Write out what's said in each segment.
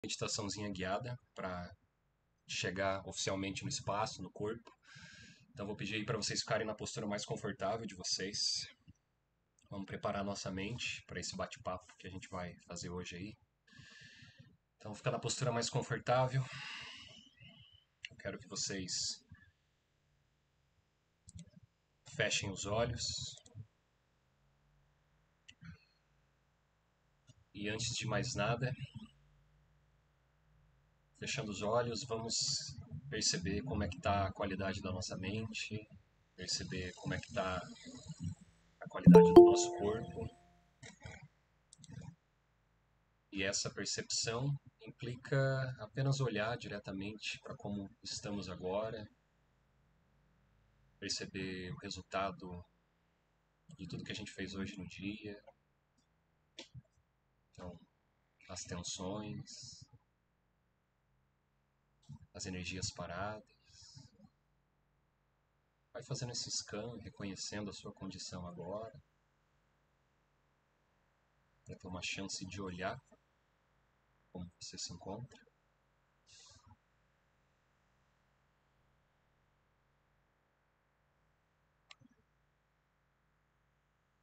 Meditaçãozinha guiada para chegar oficialmente no espaço, no corpo. Então vou pedir aí para vocês ficarem na postura mais confortável de vocês. Vamos preparar nossa mente para esse bate-papo que a gente vai fazer hoje aí. Então fica na postura mais confortável. Eu quero que vocês fechem os olhos. E antes de mais nada, fechando os olhos, vamos perceber como é que está a qualidade da nossa mente, perceber como é que está a qualidade do nosso corpo. E essa percepção implica apenas olhar diretamente para como estamos agora, perceber o resultado de tudo que a gente fez hoje no dia. Então, as tensões, as energias paradas. Vai fazendo esse scan, reconhecendo a sua condição agora, para ter uma chance de olhar como você se encontra.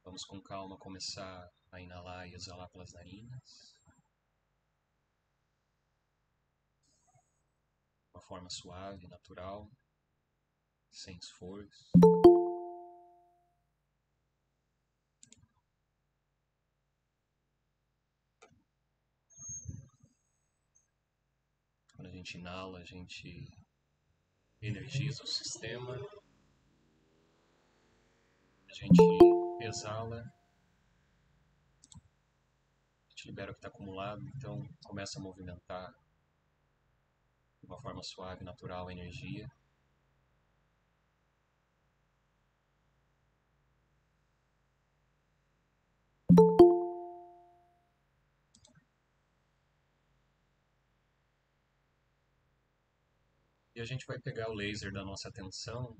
Vamos com calma começar a inalar e exalar pelas narinas. De uma forma suave, natural, sem esforço. Quando a gente inala, a gente energiza o sistema. A gente exala, a gente libera o que está acumulado, então começa a movimentar de uma forma suave, natural a energia. E a gente vai pegar o laser da nossa atenção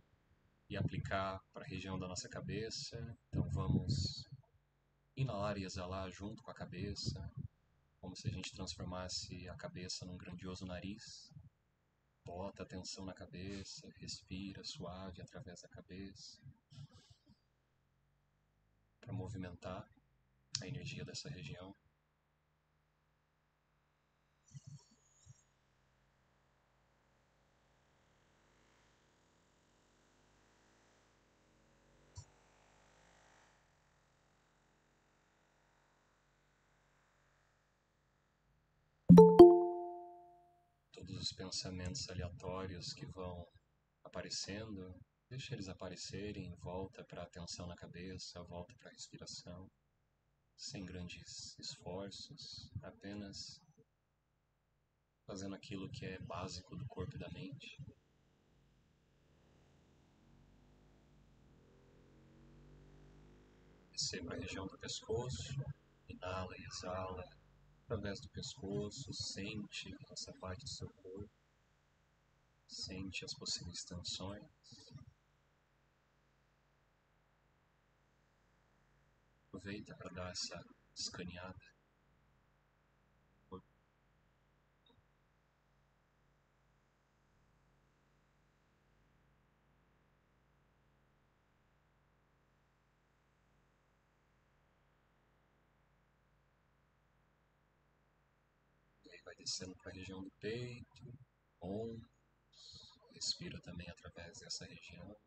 e aplicar para a região da nossa cabeça. Então vamos inalar e exalar junto com a cabeça, como se a gente transformasse a cabeça num grandioso nariz. Bota a atenção na cabeça, respira suave através da cabeça, para movimentar a energia dessa região. Todos os pensamentos aleatórios que vão aparecendo, deixa eles aparecerem, volta para a atenção na cabeça, volta para a respiração, sem grandes esforços, apenas fazendo aquilo que é básico do corpo e da mente. Descer para a região do pescoço, inala e exala através do pescoço, sente essa parte do seu corpo, sente as possíveis tensões. Aproveita para dar essa escaneada. E aí vai descendo para a região do peito, ombros, respira também através dessa região.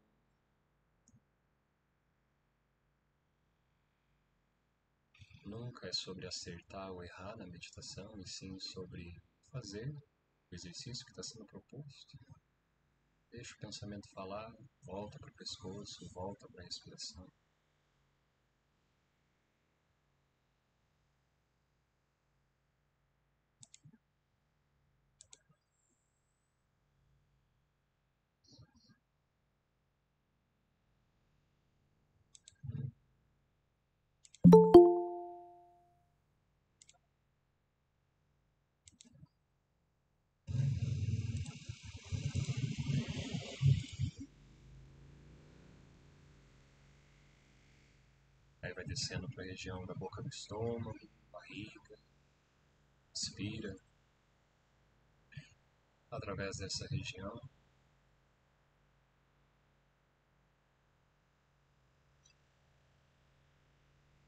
Nunca é sobre acertar ou errar na meditação, e sim sobre fazer o exercício que está sendo proposto. Deixa o pensamento falar, volta para o pescoço, volta para a respiração. Aí vai descendo para a região da boca do estômago, barriga, inspira, através dessa região.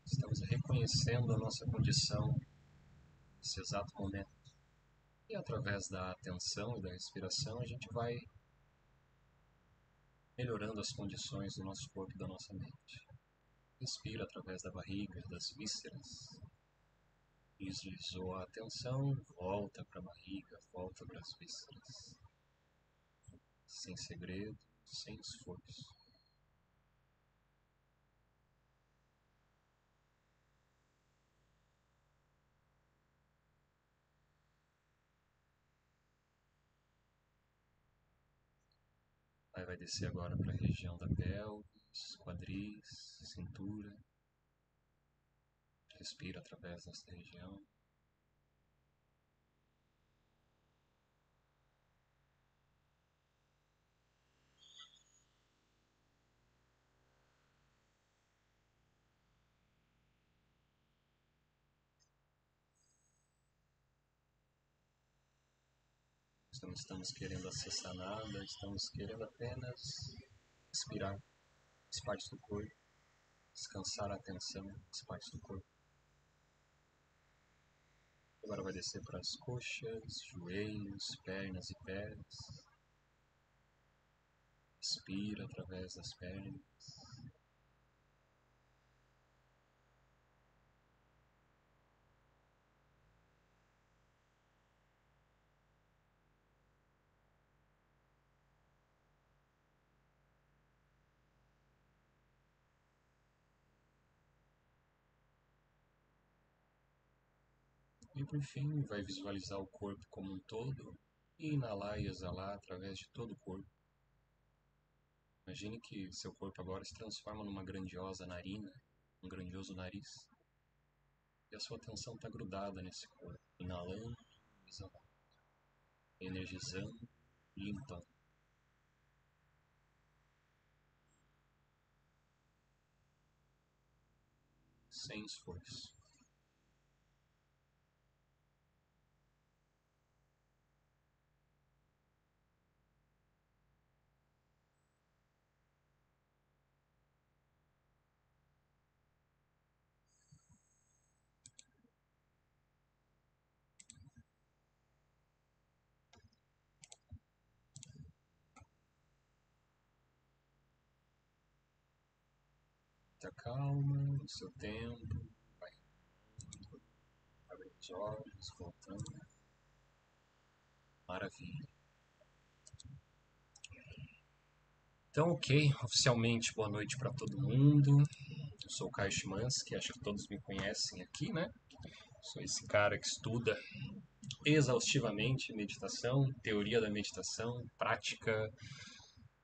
Estamos reconhecendo a nossa condição nesse exato momento. E através da atenção e da respiração, a gente vai melhorando as condições do nosso corpo e da nossa mente. Respira através da barriga, das vísceras. Deslizou a atenção, volta para a barriga, volta para as vísceras. Sem segredo, sem esforço. Aí vai descer agora para a região da pelvis, quadris, cintura. Respira através desta região. Não estamos querendo acessar nada, estamos querendo apenas respirar as partes do corpo, descansar a atenção nas partes do corpo. Agora vai descer para as coxas, joelhos, pernas e pés. Respira através das pernas. E por fim, vai visualizar o corpo como um todo e inalar e exalar através de todo o corpo. Imagine que seu corpo agora se transforma numa grandiosa narina, um grandioso nariz. E a sua atenção está grudada nesse corpo, inalando, exalando, energizando, limpando. Sem esforço. Muita calma, no seu tempo, vai abrindo os olhos, voltando. Maravilha. Então, ok, oficialmente boa noite para todo mundo. Eu sou o Caio Chimansky, acho que todos me conhecem aqui, né? Sou esse cara que estuda exaustivamente meditação, teoria da meditação, prática,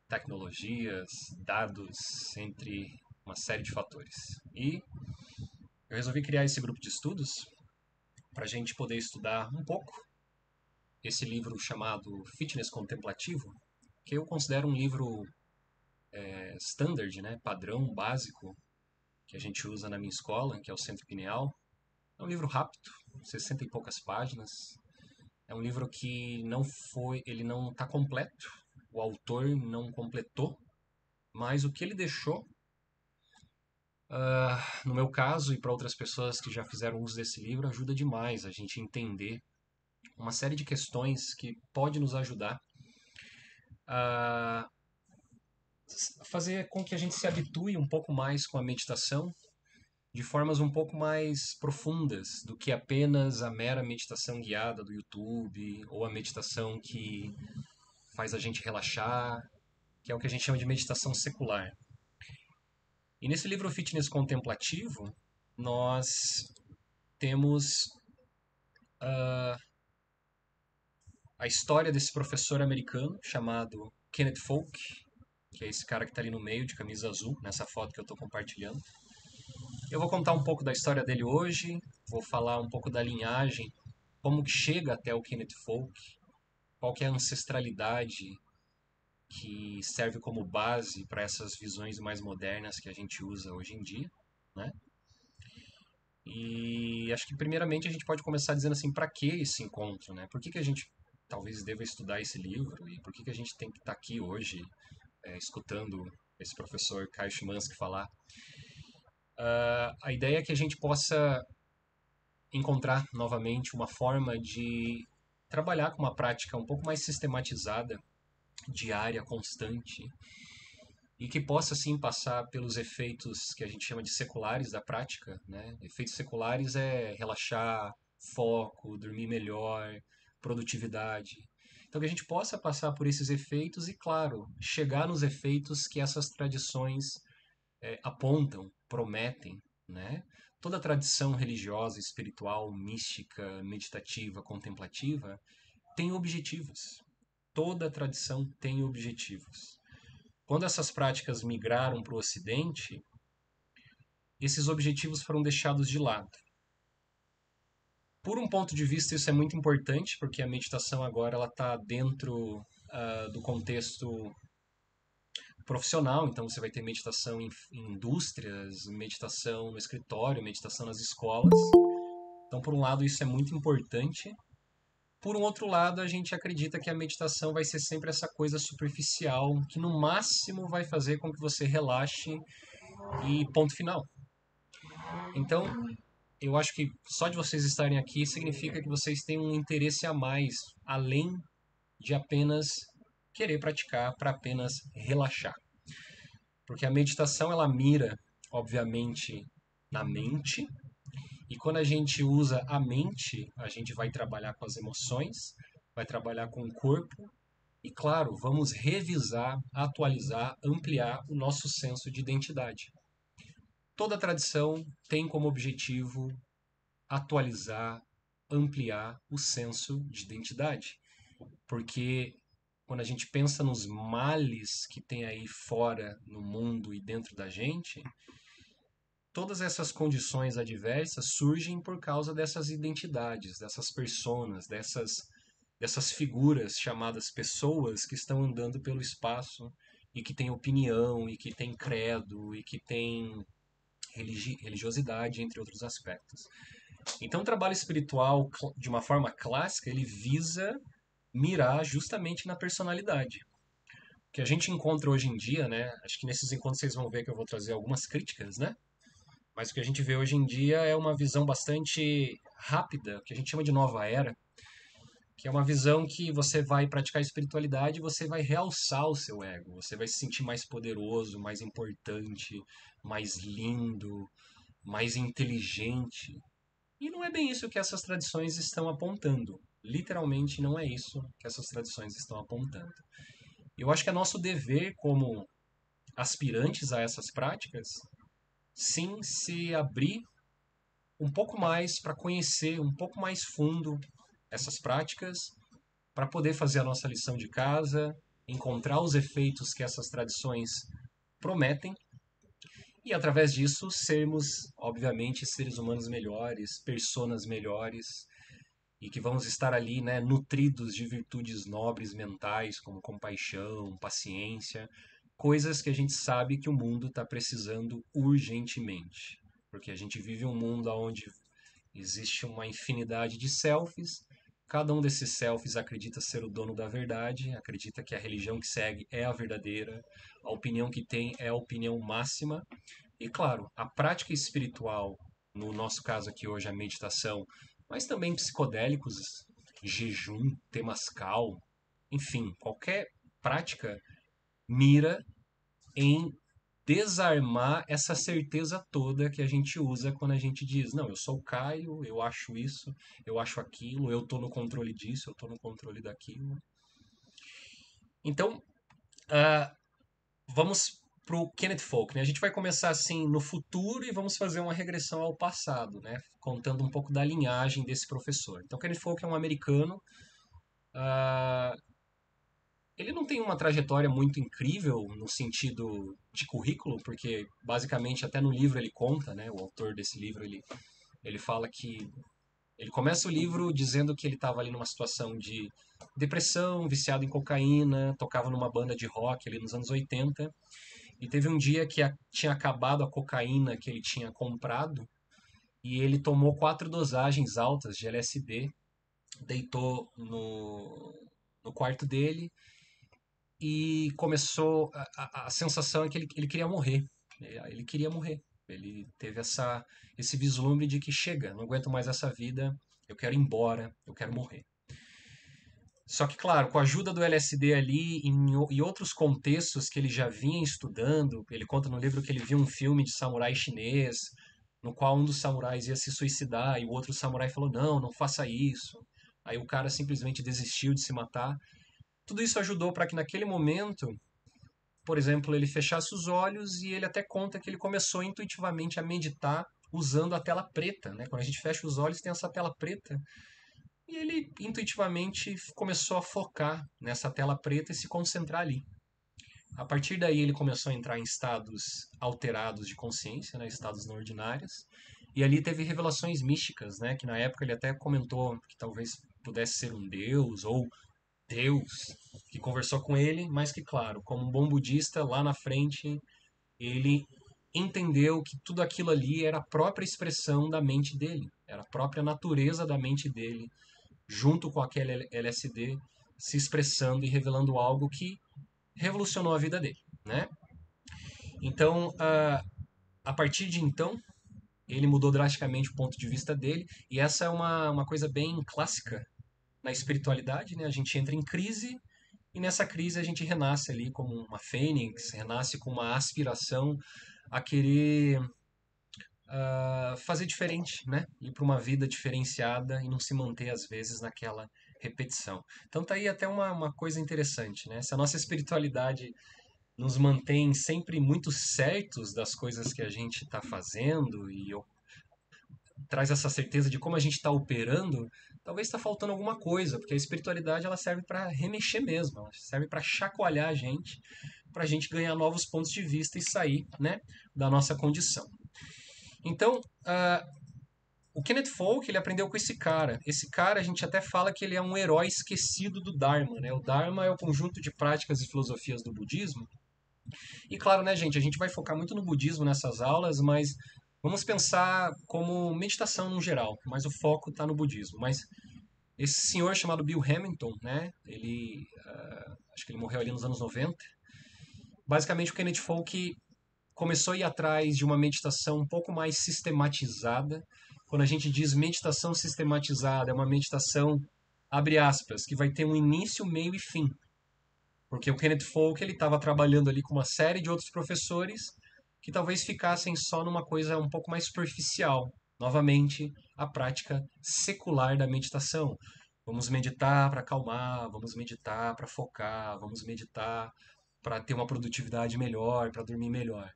tecnologias, dados, entre uma série de fatores. E eu resolvi criar esse grupo de estudos para a gente poder estudar um pouco esse livro chamado Fitness Contemplativo, que eu considero um livro standard, né, padrão, básico, que a gente usa na minha escola, que é o Centro Pineal. É um livro rápido, 60 e poucas páginas. É um livro que ele não está completo, o autor não completou, mas o que ele deixou, no meu caso e para outras pessoas que já fizeram uso desse livro, ajuda demais a gente entender uma série de questões que pode nos ajudar a fazer com que a gente se habitue um pouco mais com a meditação de formas um pouco mais profundas do que apenas a mera meditação guiada do YouTube ou a meditação que faz a gente relaxar, que é o que a gente chama de meditação secular. E nesse livro Fitness Contemplativo, nós temos a história desse professor americano chamado Kenneth Folk, que é esse cara que está ali no meio de camisa azul, nessa foto que eu estou compartilhando. Eu vou contar um pouco da história dele hoje, vou falar um pouco da linhagem, como que chega até o Kenneth Folk, qual que é a ancestralidade que serve como base para essas visões mais modernas que a gente usa hoje em dia, né? E acho que primeiramente a gente pode começar dizendo assim, para que esse encontro, né? Por que a gente talvez deva estudar esse livro e por que que a gente tem que estar aqui hoje escutando esse professor Caio Szymanski falar. A ideia é que a gente possa encontrar novamente uma forma de trabalhar com uma prática um pouco mais sistematizada, diária, constante, e que possa sim passar pelos efeitos que a gente chama de seculares da prática, né? Efeitos seculares é relaxar, foco, dormir melhor, produtividade. Então que a gente possa passar por esses efeitos e, claro, chegar nos efeitos que essas tradições apontam, prometem, né? Toda tradição religiosa, espiritual, mística, meditativa, contemplativa tem objetivos. Toda tradição tem objetivos. Quando essas práticas migraram para o Ocidente, esses objetivos foram deixados de lado. Por um ponto de vista, isso é muito importante, porque a meditação agora ela está dentro do contexto profissional, então você vai ter meditação em indústrias, meditação no escritório, meditação nas escolas. Então, por um lado, isso é muito importante. Por um outro lado, a gente acredita que a meditação vai ser sempre essa coisa superficial, que no máximo vai fazer com que você relaxe e ponto final. Então, eu acho que só de vocês estarem aqui significa que vocês têm um interesse a mais, além de apenas querer praticar para apenas relaxar. Porque a meditação ela mira, obviamente, na mente, e quando a gente usa a mente, a gente vai trabalhar com as emoções, vai trabalhar com o corpo, e claro, vamos revisar, atualizar, ampliar o nosso senso de identidade. Toda tradição tem como objetivo atualizar, ampliar o senso de identidade. Porque quando a gente pensa nos males que tem aí fora no mundo e dentro da gente, todas essas condições adversas surgem por causa dessas identidades, dessas personas, dessas figuras chamadas pessoas que estão andando pelo espaço e que têm opinião, e que têm credo, e que têm religiosidade, entre outros aspectos. Então, o trabalho espiritual, de uma forma clássica, ele visa mirar justamente na personalidade. O que a gente encontra hoje em dia, né? Acho que nesses encontros vocês vão ver que eu vou trazer algumas críticas, né? Mas o que a gente vê hoje em dia é uma visão bastante rápida, que a gente chama de nova era, que é uma visão que você vai praticar espiritualidade e você vai realçar o seu ego, você vai se sentir mais poderoso, mais importante, mais lindo, mais inteligente. E não é bem isso que essas tradições estão apontando. Literalmente não é isso que essas tradições estão apontando. Eu acho que é nosso dever como aspirantes a essas práticas, sim, se abrir um pouco mais para conhecer um pouco mais fundo essas práticas, para poder fazer a nossa lição de casa, encontrar os efeitos que essas tradições prometem e através disso sermos, obviamente, seres humanos melhores, personas melhores e que vamos estar ali, né, nutridos de virtudes nobres mentais como compaixão, paciência, coisas que a gente sabe que o mundo está precisando urgentemente, porque a gente vive um mundo onde existe uma infinidade de selfies. Cada um desses selfies acredita ser o dono da verdade, acredita que a religião que segue é a verdadeira, a opinião que tem é a opinião máxima. E claro, a prática espiritual, no nosso caso aqui hoje a meditação, mas também psicodélicos, jejum, temascal, enfim, qualquer prática mira em desarmar essa certeza toda que a gente usa quando a gente diz, não, eu sou o Caio, eu acho isso, eu acho aquilo, eu estou no controle disso, eu estou no controle daquilo. Então, vamos pro Kenneth Folk, né? A gente vai começar assim no futuro e vamos fazer uma regressão ao passado, né? Contando um pouco da linhagem desse professor. Então, Kenneth Folk é um americano. Uh, ele não tem uma trajetória muito incrível no sentido de currículo, porque basicamente até no livro ele conta, né? O autor desse livro ele fala que ele começa o livro dizendo que ele estava ali numa situação de depressão, viciado em cocaína, tocava numa banda de rock ali nos anos 80. E teve um dia que tinha acabado a cocaína que ele tinha comprado e ele tomou 4 dosagens altas de LSD, deitou quarto dele e começou a sensação é que ele queria morrer. Ele queria morrer. Ele teve esse vislumbre de que chega, não aguento mais essa vida, eu quero ir embora, eu quero morrer. Só que, claro, com a ajuda do LSD ali, em outros contextos que ele já vinha estudando, ele conta no livro que ele viu um filme de samurai chinês, no qual um dos samurais ia se suicidar e o outro samurai falou: não, não faça isso. Aí o cara simplesmente desistiu de se matar. Tudo isso ajudou para que naquele momento, por exemplo, ele fechasse os olhos e ele até conta que ele começou intuitivamente a meditar usando a tela preta, né? Quando a gente fecha os olhos tem essa tela preta. E ele intuitivamente começou a focar nessa tela preta e se concentrar ali. A partir daí ele começou a entrar em estados alterados de consciência, né, estados não ordinários, e ali teve revelações místicas, né, que na época ele até comentou que talvez pudesse ser um deus ou Deus que conversou com ele, mas que claro, como um bom budista, lá na frente ele entendeu que tudo aquilo ali era a própria expressão da mente dele, era a própria natureza da mente dele, junto com aquele LSD, se expressando e revelando algo que revolucionou a vida dele, né? Então, a partir de então, ele mudou drasticamente o ponto de vista dele, e essa é uma coisa bem clássica na espiritualidade, né? A gente entra em crise, e nessa crise a gente renasce ali como uma fênix, renasce com uma aspiração a querer fazer diferente, né? Ir para uma vida diferenciada e não se manter, às vezes, naquela repetição. Então tá aí até uma coisa interessante, né? Se a nossa espiritualidade nos mantém sempre muito certos das coisas que a gente está fazendo e traz essa certeza de como a gente está operando, talvez está faltando alguma coisa, porque a espiritualidade ela serve para remexer mesmo, ela serve para chacoalhar a gente, para a gente ganhar novos pontos de vista e sair, né, da nossa condição. Então, o Kenneth Folk ele aprendeu com esse cara. Esse cara a gente até fala que ele é um herói esquecido do Dharma, né? O Dharma é o conjunto de práticas e filosofias do budismo. E claro, né, gente, a gente vai focar muito no budismo nessas aulas, mas vamos pensar como meditação no geral, mas o foco está no budismo. Mas esse senhor chamado Bill Hamilton, né, ele, acho que ele morreu ali nos anos 90, basicamente o Kenneth Folk começou a ir atrás de uma meditação um pouco mais sistematizada. Quando a gente diz meditação sistematizada, é uma meditação, abre aspas, que vai ter um início, meio e fim. Porque o Kenneth Folk ele estava trabalhando ali com uma série de outros professores que talvez ficassem só numa coisa um pouco mais superficial. Novamente, a prática secular da meditação. Vamos meditar para acalmar, vamos meditar para focar, vamos meditar para ter uma produtividade melhor, para dormir melhor.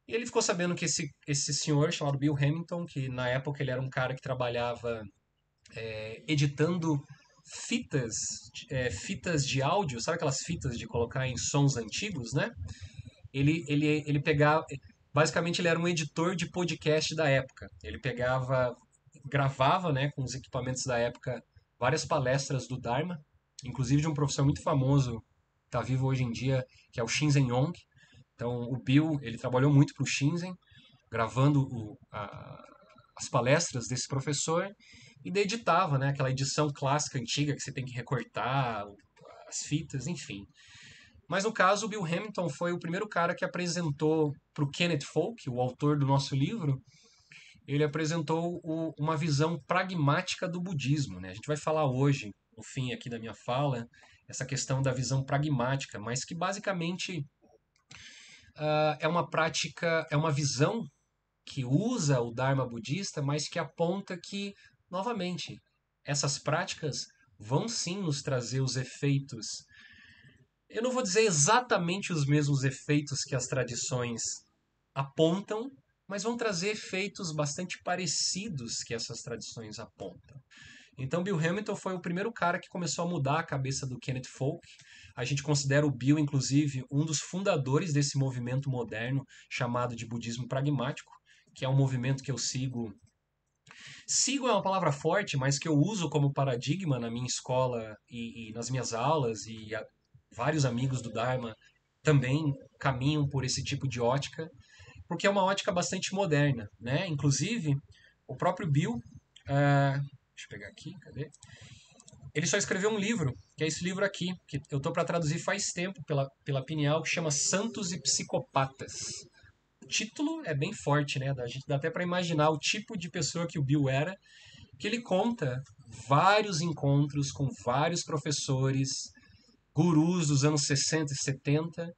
E ele ficou sabendo que esse senhor chamado Bill Hamilton, que na época ele era um cara que trabalhava editando fitas de áudio, sabe aquelas fitas de colocar em sons antigos, né? Ele pegava. Basicamente, ele era um editor de podcast da época. Ele pegava, gravava, né, com os equipamentos da época, várias palestras do Dharma, inclusive de um professor muito famoso, que está vivo hoje em dia, que é o Shinzen Yong. Então, o Bill, ele trabalhou muito para o Shinzen, gravando as palestras desse professor, e daí editava, né, aquela edição clássica antiga que você tem que recortar as fitas, enfim. Mas no caso, o Bill Hamilton foi o primeiro cara que apresentou para o Kenneth Folk, o autor do nosso livro, ele apresentou uma visão pragmática do budismo, né? A gente vai falar hoje, no fim aqui da minha fala, essa questão da visão pragmática, mas que basicamente é uma prática, é uma visão que usa o Dharma budista, mas que aponta que, novamente, essas práticas vão sim nos trazer os efeitos. Eu não vou dizer exatamente os mesmos efeitos que as tradições apontam, mas vão trazer efeitos bastante parecidos que essas tradições apontam. Então, Bill Hamilton foi o primeiro cara que começou a mudar a cabeça do Kenneth Folk. A gente considera o Bill, inclusive, um dos fundadores desse movimento moderno chamado de budismo pragmático, que é um movimento que eu sigo. Sigo é uma palavra forte, mas que eu uso como paradigma na minha escola e nas minhas aulas, e vários amigos do Dharma também caminham por esse tipo de ótica, porque é uma ótica bastante moderna, né? Inclusive, o próprio Bill, deixa eu pegar aqui, cadê? ele só escreveu um livro, que é esse livro aqui, que eu tô para traduzir faz tempo pela Pineal, que chama Santos e Psicopatas. O título é bem forte, né? A gente dá até para imaginar o tipo de pessoa que o Bill era, que ele conta vários encontros com vários professores, gurus dos anos 60 e 70,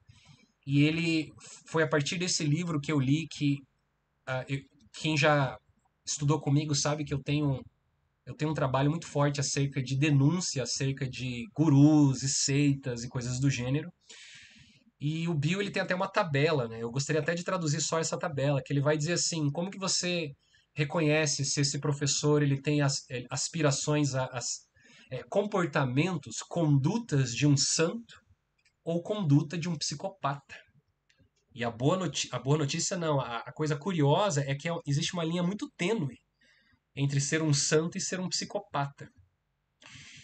e ele foi a partir desse livro que eu li que quem já estudou comigo sabe que eu tenho um trabalho muito forte acerca de denúncia, acerca de gurus e seitas e coisas do gênero. E o Bill ele tem até uma tabela, né? Eu gostaria até de traduzir só essa tabela, que ele vai dizer assim, como que você reconhece se esse professor ele tem aspirações comportamentos, condutas de um santo ou conduta de um psicopata. E a boa notícia não, a coisa curiosa é que existe uma linha muito tênue entre ser um santo e ser um psicopata.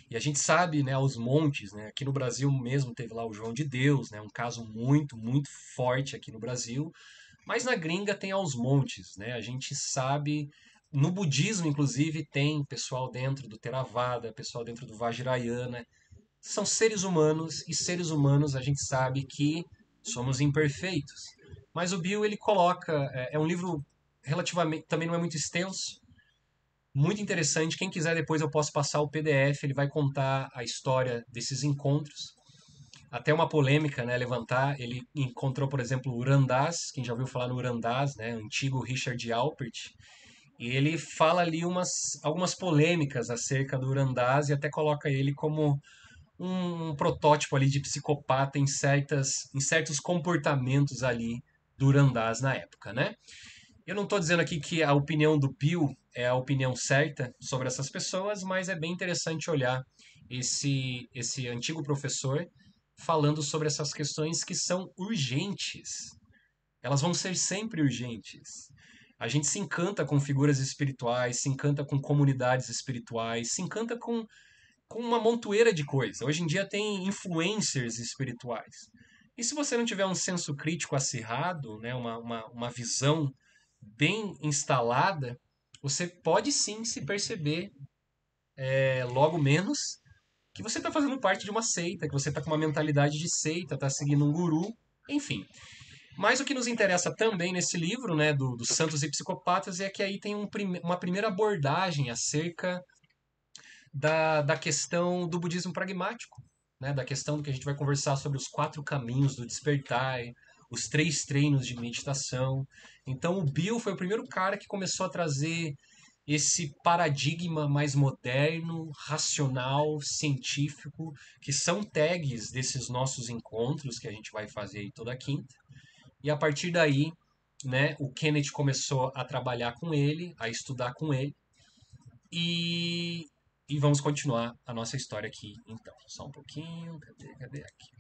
E a gente sabe, né, aos montes, né, aqui no Brasil mesmo teve lá o João de Deus, né, um caso muito, muito forte aqui no Brasil, mas na gringa tem aos montes, né, a gente sabe, no budismo inclusive tem pessoal dentro do Theravada, pessoal dentro do Vajrayana, são seres humanos e seres humanos a gente sabe que somos imperfeitos. Mas o Bill ele coloca, é um livro relativamente, também não é muito extenso, muito interessante. Quem quiser depois eu posso passar o PDF, ele vai contar a história desses encontros. Até uma polêmica, né, levantar. Ele encontrou, por exemplo, o Urandás, quem já ouviu falar no Urandás, né, o antigo Richard Alpert, e ele fala ali algumas polêmicas acerca do Urandás e até coloca ele como um protótipo ali de psicopata em certos comportamentos ali do Urandás na época, né? Eu não estou dizendo aqui que a opinião do Bill é a opinião certa sobre essas pessoas, mas é bem interessante olhar esse antigo professor falando sobre essas questões que são urgentes. Elas vão ser sempre urgentes. A gente se encanta com figuras espirituais, se encanta com comunidades espirituais, se encanta com uma montoeira de coisa. Hoje em dia tem influencers espirituais. E se você não tiver um senso crítico acirrado, né, uma visão bem instalada, você pode sim se perceber, logo menos, que você está fazendo parte de uma seita, que você está com uma mentalidade de seita, está seguindo um guru, enfim. Mas o que nos interessa também nesse livro, né, dos Santos e Psicopatas, é que aí tem uma primeira abordagem acerca da questão do budismo pragmático, né, da questão do que a gente vai conversar sobre os 4 caminhos do despertar, os 3 treinos de meditação. Então o Bill foi o primeiro cara que começou a trazer esse paradigma mais moderno, racional, científico, que são tags desses nossos encontros que a gente vai fazer aí toda quinta. E a partir daí, né, o Kenneth começou a trabalhar com ele, a estudar com ele, e, e vamos continuar a nossa história aqui, então. Só um pouquinho, cadê aqui?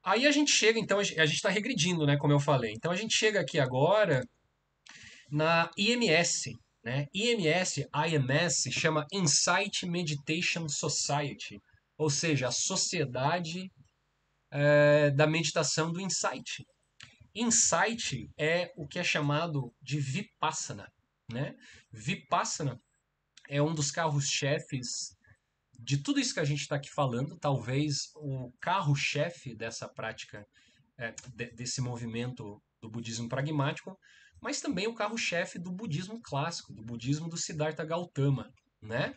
Aí a gente chega, então, a gente está regredindo, né, como eu falei. Então a gente chega aqui agora na IMS, né? IMS chama Insight Meditation Society, ou seja, a sociedade da meditação do Insight. Insight é o que é chamado de Vipassana, né? Vipassana é um dos carros-chefes de tudo isso que a gente está aqui falando, talvez o carro-chefe dessa prática, desse movimento do budismo pragmático, mas também o carro-chefe do budismo clássico, do budismo do Siddhartha Gautama, né?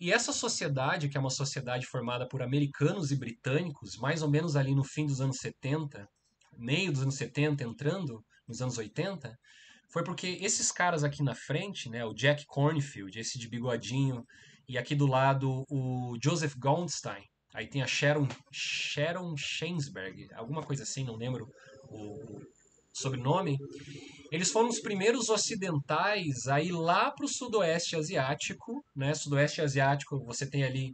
E essa sociedade, que é uma sociedade formada por americanos e britânicos, mais ou menos ali no fim dos anos 70, meio dos anos 70, entrando nos anos 80, foi porque esses caras aqui na frente, né, o Jack Cornfield, esse de bigodinho, e aqui do lado o Joseph Goldstein, aí tem a Sharon Shainsberg, alguma coisa assim, não lembro o sobrenome, eles foram os primeiros ocidentais a ir lá para o sudoeste asiático, né? Sudoeste asiático, você tem ali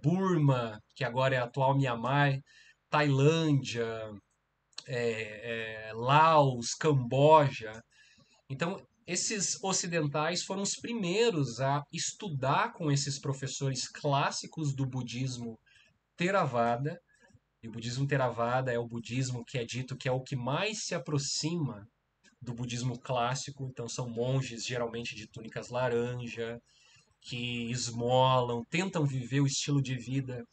Burma, que agora é a atual Myanmar, Tailândia, Laos, Camboja. Então, esses ocidentais foram os primeiros a estudar com esses professores clássicos do budismo Theravada. E o budismo Theravada é o budismo que é dito que é o que mais se aproxima do budismo clássico. Então, são monges geralmente de túnicas laranja, que esmolam, tentam viver o estilo de vida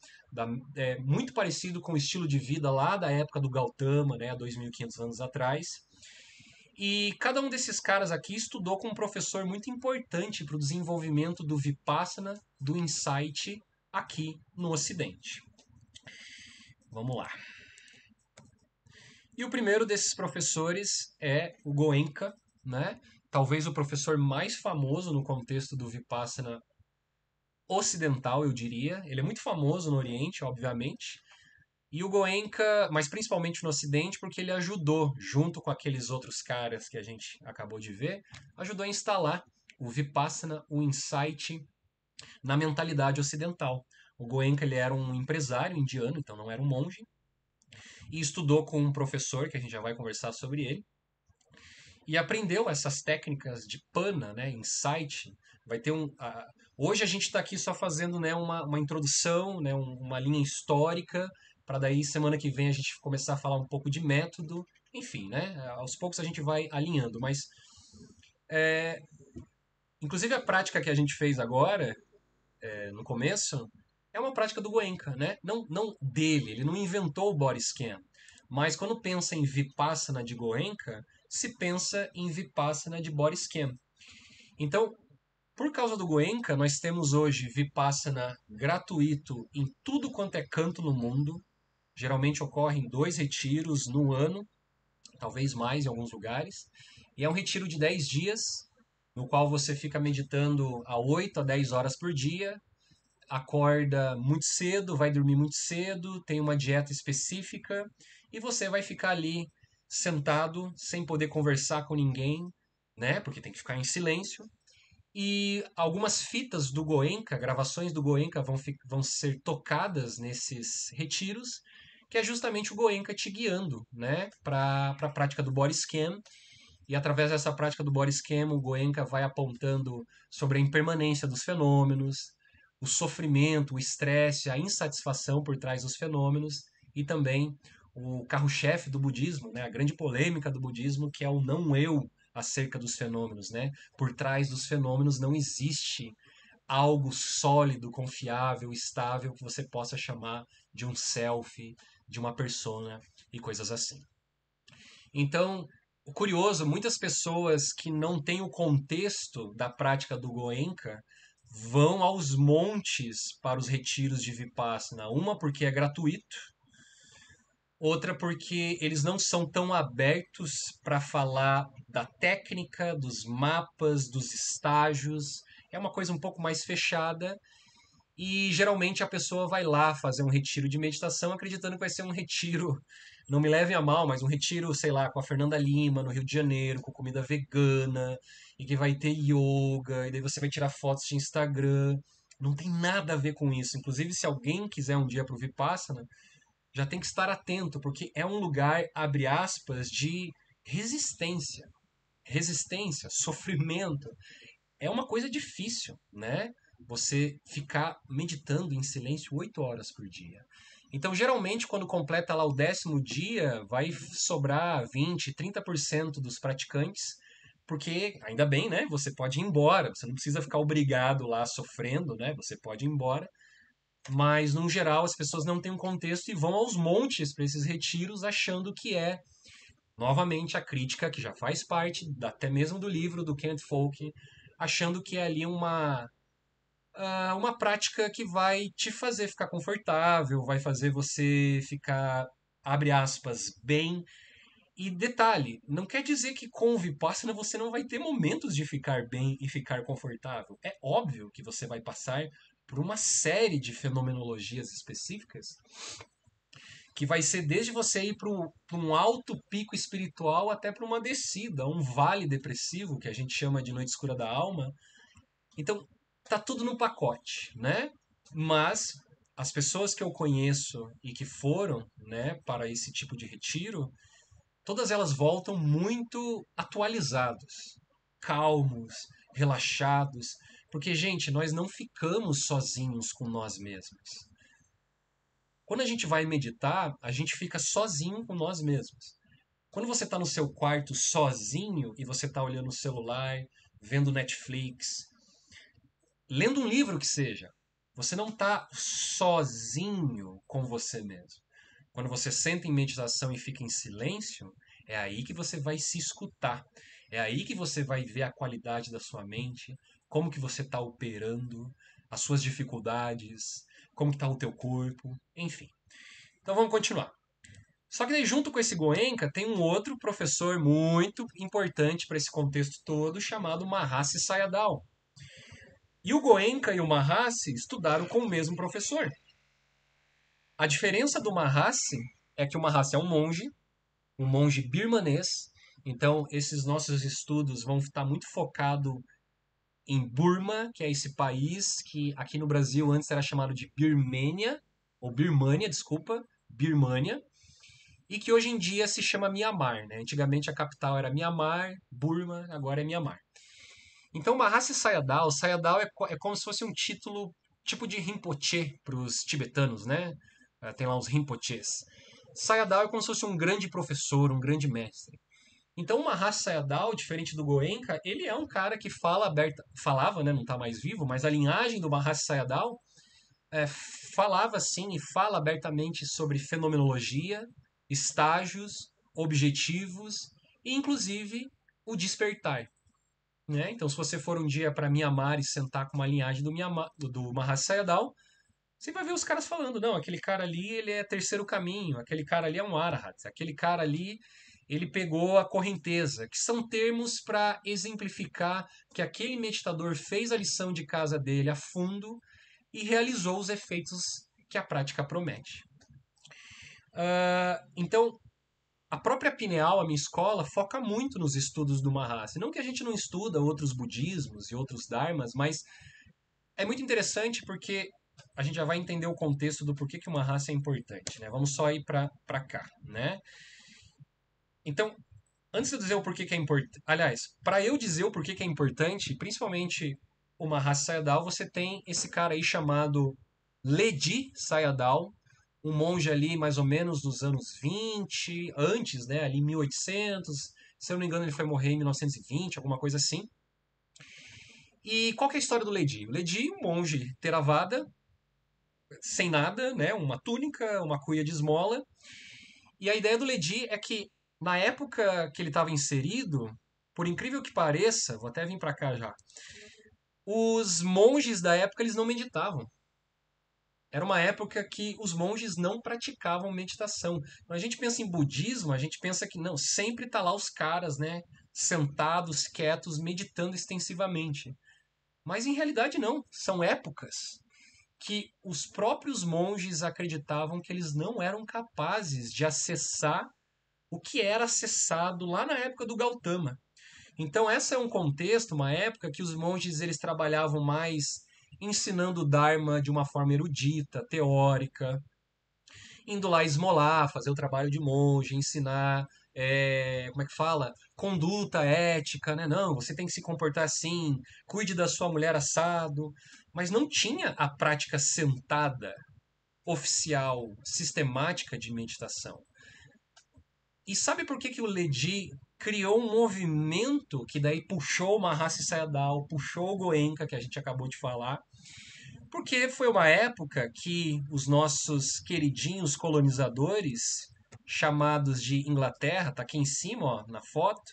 muito parecido com o estilo de vida lá da época do Gautama, né, há 2.500 anos atrás. E cada um desses caras aqui estudou com um professor muito importante para o desenvolvimento do Vipassana, do Insight aqui no Ocidente. Vamos lá. E o primeiro desses professores é o Goenka, né? Talvez o professor mais famoso no contexto do Vipassana ocidental, eu diria. Ele é muito famoso no Oriente, obviamente. E o Goenka, mas principalmente no Ocidente, porque ele ajudou, junto com aqueles outros caras que a gente acabou de ver, ajudou a instalar o Vipassana, o Insight, na mentalidade ocidental. O Goenka ele era um empresário indiano, então não era um monge, e estudou com um professor, que a gente já vai conversar sobre ele, e aprendeu essas técnicas de pana, né, insight. Vai ter hoje a gente está aqui só fazendo, né, uma introdução, né, uma linha histórica, para daí semana que vem a gente começar a falar um pouco de método. Enfim, né, aos poucos a gente vai alinhando. Mas, inclusive a prática que a gente fez agora, no começo, é uma prática do Goenka, né? Não dele, ele não inventou o body scan. Mas quando pensa em Vipassana de Goenka, se pensa em Vipassana de body scan. Então, por causa do Goenka, nós temos hoje Vipassana gratuito em tudo quanto é canto no mundo. Geralmente ocorrem 2 retiros no ano, talvez mais em alguns lugares. E é um retiro de 10 dias, no qual você fica meditando a 8 a 10 horas por dia, acorda muito cedo, vai dormir muito cedo, tem uma dieta específica e você vai ficar ali sentado sem poder conversar com ninguém, né? Porque tem que ficar em silêncio. E algumas fitas do Goenka, gravações do Goenka vão ser tocadas nesses retiros, que é justamente o Goenka te guiando, né, para a prática do body scan. E através dessa prática do body scan, o Goenka vai apontando sobre a impermanência dos fenômenos, o sofrimento, o estresse, a insatisfação por trás dos fenômenos e também o carro-chefe do budismo, né, a grande polêmica do budismo, que é o não eu acerca dos fenômenos, né? Por trás dos fenômenos não existe algo sólido, confiável, estável que você possa chamar de um self, de uma persona e coisas assim. Então, o curioso, muitas pessoas que não têm o contexto da prática do Goenka vão aos montes para os retiros de Vipassana. Uma porque é gratuito, outra porque eles não são tão abertos para falar da técnica, dos mapas, dos estágios. É uma coisa um pouco mais fechada e geralmente a pessoa vai lá fazer um retiro de meditação acreditando que vai ser um retiro, não me levem a mal, mas um retiro, sei lá, com a Fernanda Lima no Rio de Janeiro, com comida vegana, e que vai ter yoga, e daí você vai tirar fotos de Instagram. Não tem nada a ver com isso. Inclusive, se alguém quiser um dia pro Vipassana, já tem que estar atento, porque é um lugar, abre aspas, de resistência. Resistência, sofrimento. É uma coisa difícil, né? Você ficar meditando em silêncio 8 horas por dia. Então, geralmente, quando completa lá o 10º dia, vai sobrar 20, 30% dos praticantes, porque, ainda bem, né? Você pode ir embora, você não precisa ficar obrigado lá sofrendo, né? Você pode ir embora. Mas, no geral, as pessoas não têm um contexto e vão aos montes para esses retiros achando que é, novamente, a crítica que já faz parte até mesmo do livro do Kenneth Folk, achando que é ali uma prática que vai te fazer ficar confortável, vai fazer você ficar, abre aspas, bem. E detalhe, não quer dizer que com o Vipassana você não vai ter momentos de ficar bem e ficar confortável. É óbvio que você vai passar por uma série de fenomenologias específicas que vai ser desde você ir para um alto pico espiritual até para uma descida, um vale depressivo, que a gente chama de noite escura da alma. Então, tá tudo no pacote, né? Mas as pessoas que eu conheço e que foram, né, para esse tipo de retiro, todas elas voltam muito atualizados, calmos, relaxados, porque, gente, nós não ficamos sozinhos com nós mesmos. Quando a gente vai meditar, a gente fica sozinho com nós mesmos. Quando você está no seu quarto sozinho e você está olhando o celular, vendo Netflix, lendo um livro que seja. Você não está sozinho com você mesmo. Quando você senta em meditação e fica em silêncio, é aí que você vai se escutar. É aí que você vai ver a qualidade da sua mente, como que você está operando, as suas dificuldades, como que está o teu corpo, enfim. Então vamos continuar. Só que daí junto com esse Goenka tem um outro professor muito importante para esse contexto todo, chamado Mahasi Sayadaw. E o Goenka e o Mahasi estudaram com o mesmo professor. A diferença do Mahasi é que o Mahasi é um monge birmanês. Então, esses nossos estudos vão estar muito focados em Burma, que é esse país que aqui no Brasil antes era chamado de Birmênia, ou Birmânia, desculpa, Birmânia, e que hoje em dia se chama Mianmar, né? Antigamente a capital era Mianmar, Burma, agora é Mianmar. Então, Mahasi Sayadaw, Sayadaw é como se fosse um título tipo de Rinpoche para os tibetanos, né? Tem lá os Rinpoches. Sayadaw é como se fosse um grande professor, um grande mestre. Então, o Mahasi Sayadaw, diferente do Goenka, ele é um cara que falava, né, não está mais vivo, mas a linhagem do Mahasi Sayadaw falava sim e fala abertamente sobre fenomenologia, estágios, objetivos e, inclusive, o despertar. Né? Então, se você for um dia para Mianmar e sentar com uma linhagem do Mahasi Sayadaw, você vai ver os caras falando, não, aquele cara ali ele é terceiro caminho, aquele cara ali é um arahat, aquele cara ali ele pegou a correnteza, que são termos para exemplificar que aquele meditador fez a lição de casa dele a fundo e realizou os efeitos que a prática promete. Então, a própria Pineal, a minha escola, foca muito nos estudos do Mahasi. Não que a gente não estuda outros budismos e outros dharmas, mas é muito interessante porque a gente já vai entender o contexto do porquê que o Mahasi é importante. Né? Vamos só ir para cá. Né? Então, antes de eu dizer o porquê que é importante... Aliás, para eu dizer o porquê que é importante, principalmente o Mahasi Sayadaw, você tem esse cara aí chamado Ledi Sayadaw, um monge ali mais ou menos dos anos 20, antes, né, ali 1800, se eu não me engano ele foi morrer em 1920, alguma coisa assim. E qual que é a história do Ledi? O Ledi, um monge Theravada, sem nada, né, uma túnica, uma cuia de esmola. E a ideia do Ledi é que na época que ele estava inserido, por incrível que pareça, vou até vir para cá já, os monges da época eles não meditavam. Era uma época que os monges não praticavam meditação. Quando a gente pensa em budismo, a gente pensa que não, sempre está lá os caras, né, sentados, quietos, meditando extensivamente. Mas em realidade não, são épocas que os próprios monges acreditavam que eles não eram capazes de acessar o que era acessado lá na época do Gautama. Então essa é um contexto, uma época que os monges eles trabalhavam mais ensinando o Dharma de uma forma erudita, teórica, indo lá esmolar, fazer o trabalho de monge, ensinar, como é que fala? Conduta ética, né? Não, você tem que se comportar assim, cuide da sua mulher assado. Mas não tinha a prática sentada, oficial, sistemática de meditação. E sabe por que o Ledi criou um movimento que daí puxou o Mahasi Sayadaw, puxou o Goenka, que a gente acabou de falar? Porque foi uma época que os nossos queridinhos colonizadores, chamados de Inglaterra, tá aqui em cima, ó, na foto,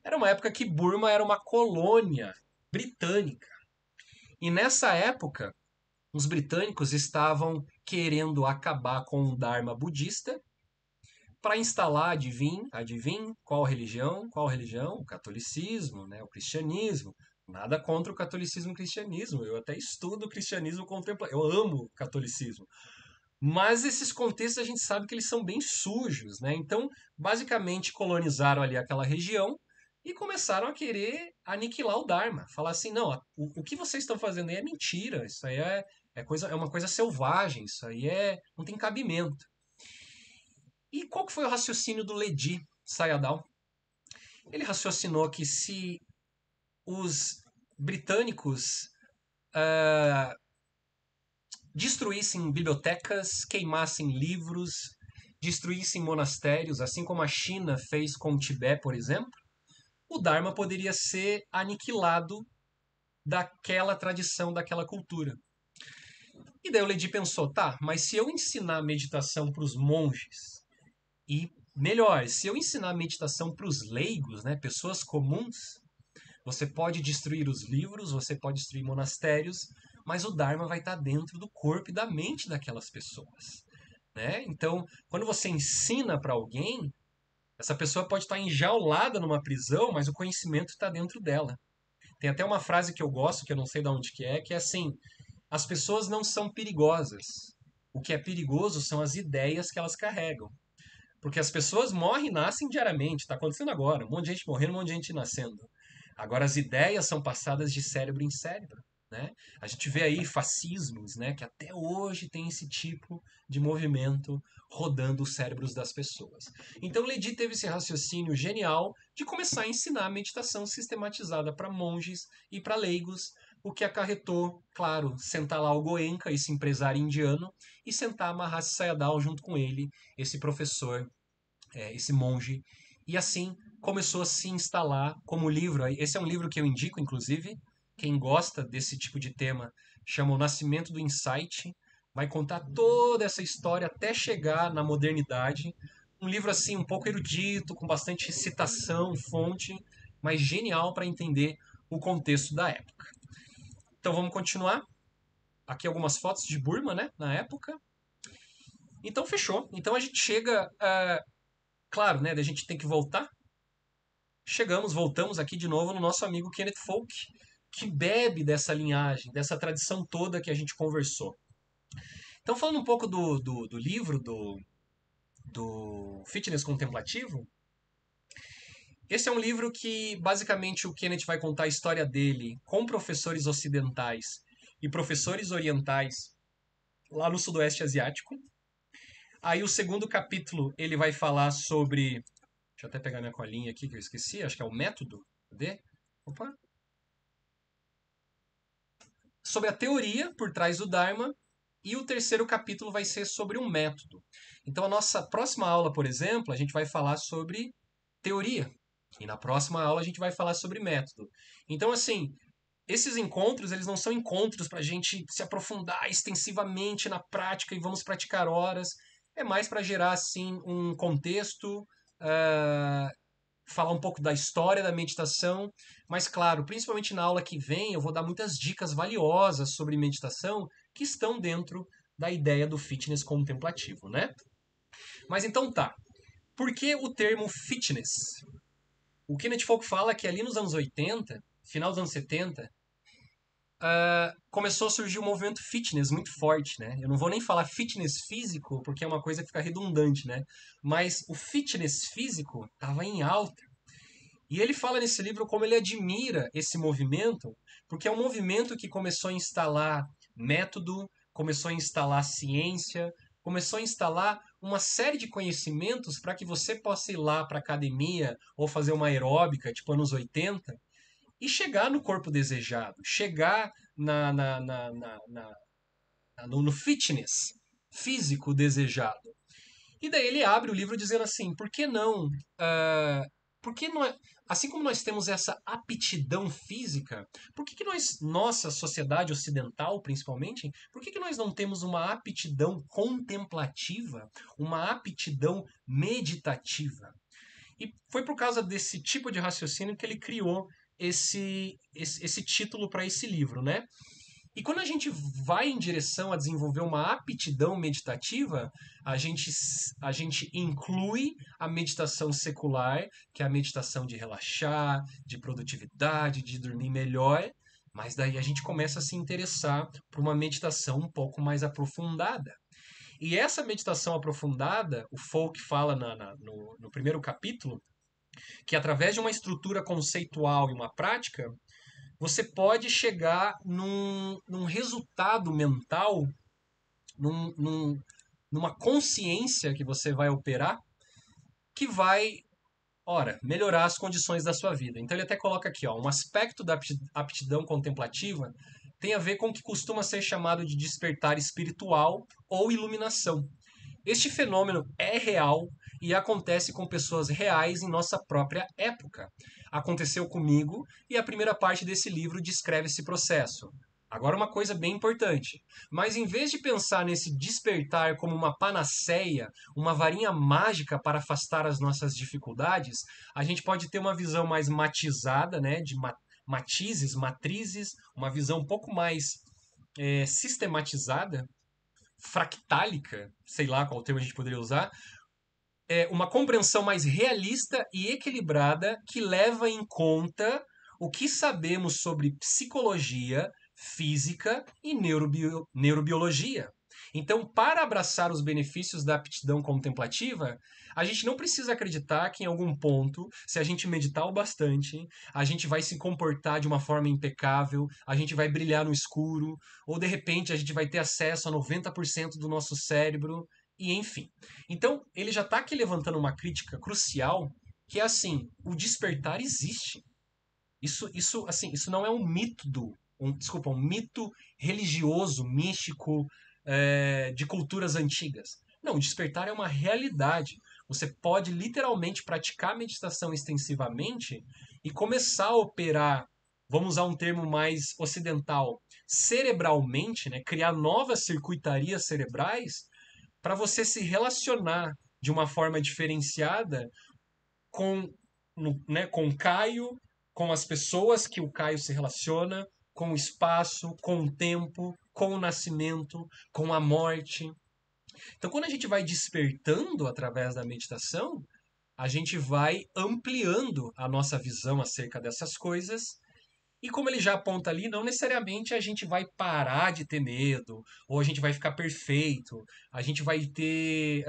era uma época que Burma era uma colônia britânica. E nessa época, os britânicos estavam querendo acabar com o Dharma budista para instalar, adivinha, qual religião? Qual religião? O catolicismo, né? O cristianismo. Nada contra o catolicismo e o cristianismo. Eu até estudo o cristianismo contemporâneo. Eu amo o catolicismo. Mas esses contextos a gente sabe que eles são bem sujos, né? Então, basicamente, colonizaram ali aquela região e começaram a querer aniquilar o Dharma. Falar assim, não, o que vocês estão fazendo aí é mentira. Isso aí é uma coisa selvagem. Isso aí não tem cabimento. E qual que foi o raciocínio do Ledi Sayadaw? Ele raciocinou que se os britânicos destruíssem bibliotecas, queimassem livros, destruíssem monastérios, assim como a China fez com o Tibete, por exemplo, o Dharma poderia ser aniquilado daquela tradição, daquela cultura. E daí o Ledi pensou, tá, mas se eu ensinar meditação para os monges, e melhor, se eu ensinar meditação para os leigos, né, pessoas comuns, você pode destruir os livros, você pode destruir monastérios, mas o Dharma vai estar dentro do corpo e da mente daquelas pessoas. Né? Então, quando você ensina para alguém, essa pessoa pode estar enjaulada numa prisão, mas o conhecimento está dentro dela. Tem até uma frase que eu gosto, que eu não sei de onde que é assim: as pessoas não são perigosas. O que é perigoso são as ideias que elas carregam. Porque as pessoas morrem e nascem diariamente, está acontecendo agora, um monte de gente morrendo, um monte de gente nascendo. Agora as ideias são passadas de cérebro em cérebro. Né? A gente vê aí fascismos, né, que até hoje tem esse tipo de movimento rodando os cérebros das pessoas. Então Ledi teve esse raciocínio genial de começar a ensinar a meditação sistematizada para monges e para leigos, o que acarretou, claro, sentar lá o Goenka, esse empresário indiano, e sentar Mahasi Sayadaw junto com ele, esse professor, esse monge, e assim começou a se instalar como livro. Esse é um livro que eu indico, inclusive. Quem gosta desse tipo de tema chama O Nascimento do Insight. Vai contar toda essa história até chegar na modernidade. Um livro assim um pouco erudito, com bastante citação, fonte, mas genial para entender o contexto da época. Então vamos continuar. Aqui algumas fotos de Burma, né, na época. Então fechou. Então a gente chega, claro, né, a gente tem que voltar. Voltamos aqui de novo no nosso amigo Kenneth Folk, que bebe dessa linhagem, dessa tradição toda que a gente conversou. Então, falando um pouco do livro, do Fitness Contemplativo, esse é um livro que, basicamente, o Kenneth vai contar a história dele com professores ocidentais e professores orientais lá no Sudoeste Asiático. Aí, o segundo capítulo, ele vai falar sobre... Deixa eu até pegar minha colinha aqui que eu esqueci, acho que é o método. Cadê? Opa! Sobre a teoria por trás do Dharma, e o terceiro capítulo vai ser sobre um método. Então, a nossa próxima aula, por exemplo, a gente vai falar sobre teoria. E na próxima aula a gente vai falar sobre método. Então, assim, esses encontros, eles não são encontros para a gente se aprofundar extensivamente na prática e vamos praticar horas. É mais para gerar, assim, um contexto, falar um pouco da história da meditação, mas claro, principalmente na aula que vem, eu vou dar muitas dicas valiosas sobre meditação que estão dentro da ideia do fitness contemplativo, né? Mas então tá. Por que o termo fitness? O Kenneth Folk fala que ali nos anos 80, final dos anos 70, começou a surgir um movimento fitness muito forte, né? Eu não vou nem falar fitness físico, porque é uma coisa que fica redundante, né? Mas o fitness físico estava em alta. E ele fala nesse livro como ele admira esse movimento, porque é um movimento que começou a instalar método, começou a instalar ciência, começou a instalar uma série de conhecimentos para que você possa ir lá para a academia ou fazer uma aeróbica, tipo anos 80, e chegar no corpo desejado, chegar no fitness físico desejado. E daí ele abre o livro dizendo assim: por que não? Por que não assim como nós temos essa aptidão física, por que nós, nossa sociedade ocidental principalmente, por que nós não temos uma aptidão contemplativa, uma aptidão meditativa? E foi por causa desse tipo de raciocínio que ele criou esse título para esse livro, né? E quando a gente vai em direção a desenvolver uma aptidão meditativa, a gente inclui a meditação secular, que é a meditação de relaxar, de produtividade, de dormir melhor, mas daí a gente começa a se interessar por uma meditação um pouco mais aprofundada. E essa meditação aprofundada, o Folk fala no primeiro capítulo, que através de uma estrutura conceitual e uma prática, você pode chegar num resultado mental, num, num, numa consciência que você vai operar, que vai, ora, melhorar as condições da sua vida. Então ele até coloca aqui, ó, um aspecto da aptidão contemplativa tem a ver com o que costuma ser chamado de despertar espiritual ou iluminação. Este fenômeno é real e acontece com pessoas reais em nossa própria época. Aconteceu comigo e a primeira parte desse livro descreve esse processo. Agora, uma coisa bem importante. Mas em vez de pensar nesse despertar como uma panaceia, uma varinha mágica para afastar as nossas dificuldades, a gente pode ter uma visão mais matizada, né, de matizes, matrizes, uma visão um pouco mais sistematizada, fractálica, sei lá qual termo a gente poderia usar, uma compreensão mais realista e equilibrada que leva em conta o que sabemos sobre psicologia, física e neurobiologia. Então, para abraçar os benefícios da aptidão contemplativa, a gente não precisa acreditar que em algum ponto, se a gente meditar o bastante, a gente vai se comportar de uma forma impecável, a gente vai brilhar no escuro, ou de repente a gente vai ter acesso a 90% do nosso cérebro, e enfim. Então, ele já está aqui levantando uma crítica crucial, que é assim, o despertar existe. Isso não é um mito um mito religioso, místico, de culturas antigas. Não, o despertar é uma realidade. Você pode literalmente praticar meditação extensivamente e começar a operar, vamos usar um termo mais ocidental, cerebralmente, né? Criar novas circuitarias cerebrais para você se relacionar de uma forma diferenciada com, com o Caio, com as pessoas que o Caio se relaciona, com o espaço, com o tempo, com o nascimento, com a morte. Então, quando a gente vai despertando através da meditação, a gente vai ampliando a nossa visão acerca dessas coisas. E como ele já aponta ali, não necessariamente a gente vai parar de ter medo, ou a gente vai ficar perfeito, a gente vai ter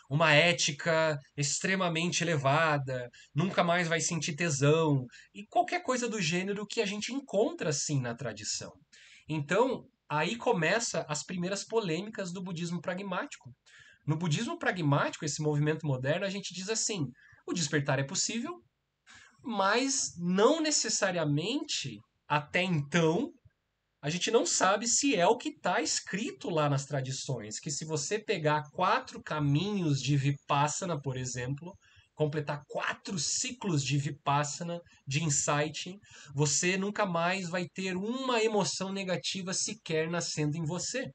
uma ética extremamente elevada, nunca mais vai sentir tesão, e qualquer coisa do gênero que a gente encontra assim na tradição. Então, aí começa as primeiras polêmicas do budismo pragmático. No budismo pragmático, esse movimento moderno, a gente diz assim: o despertar é possível, mas não necessariamente, até então, a gente não sabe se é o que está escrito lá nas tradições. Que se você pegar 4 caminhos de Vipassana, por exemplo, completar 4 ciclos de Vipassana, de insight, você nunca mais vai ter uma emoção negativa sequer nascendo em você.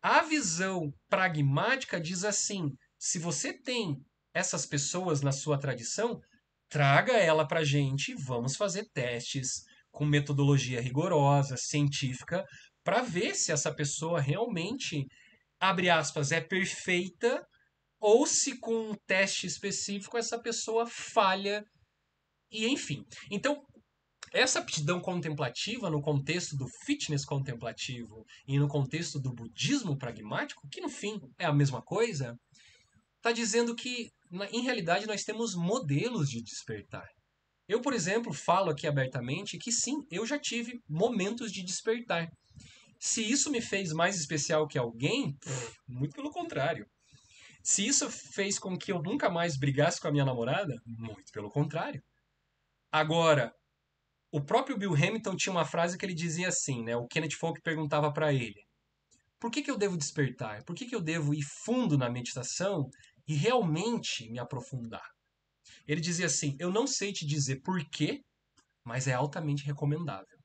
A visão pragmática diz assim: se você tem essas pessoas na sua tradição, traga ela para a gente, vamos fazer testes com metodologia rigorosa, científica, para ver se essa pessoa realmente, abre aspas, é perfeita ou se com um teste específico essa pessoa falha e enfim. Então, essa aptidão contemplativa no contexto do fitness contemplativo e no contexto do budismo pragmático, que no fim é a mesma coisa, está dizendo que, em realidade, nós temos modelos de despertar. Eu, por exemplo, falo aqui abertamente que sim, eu já tive momentos de despertar. Se isso me fez mais especial que alguém, muito pelo contrário. Se isso fez com que eu nunca mais brigasse com a minha namorada, muito pelo contrário. Agora, o próprio Bill Hamilton tinha uma frase que ele dizia assim, né? O Kenneth Folk perguntava para ele: por que eu devo despertar? Por que eu devo ir fundo na meditação e realmente me aprofundar? Ele dizia assim: eu não sei te dizer por quê, mas é altamente recomendável.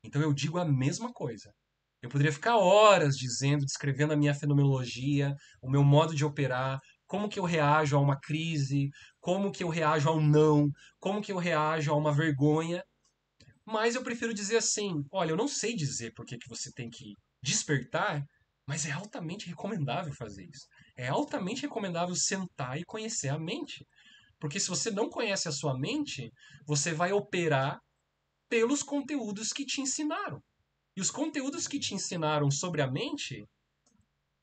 Então eu digo a mesma coisa. Eu poderia ficar horas dizendo, descrevendo a minha fenomenologia, o meu modo de operar, como que eu reajo a uma crise, como que eu reajo ao não, como que eu reajo a uma vergonha, mas eu prefiro dizer assim: olha, eu não sei dizer por que você tem que despertar, mas é altamente recomendável fazer isso. É altamente recomendável sentar e conhecer a mente. Porque se você não conhece a sua mente, você vai operar pelos conteúdos que te ensinaram. E os conteúdos que te ensinaram sobre a mente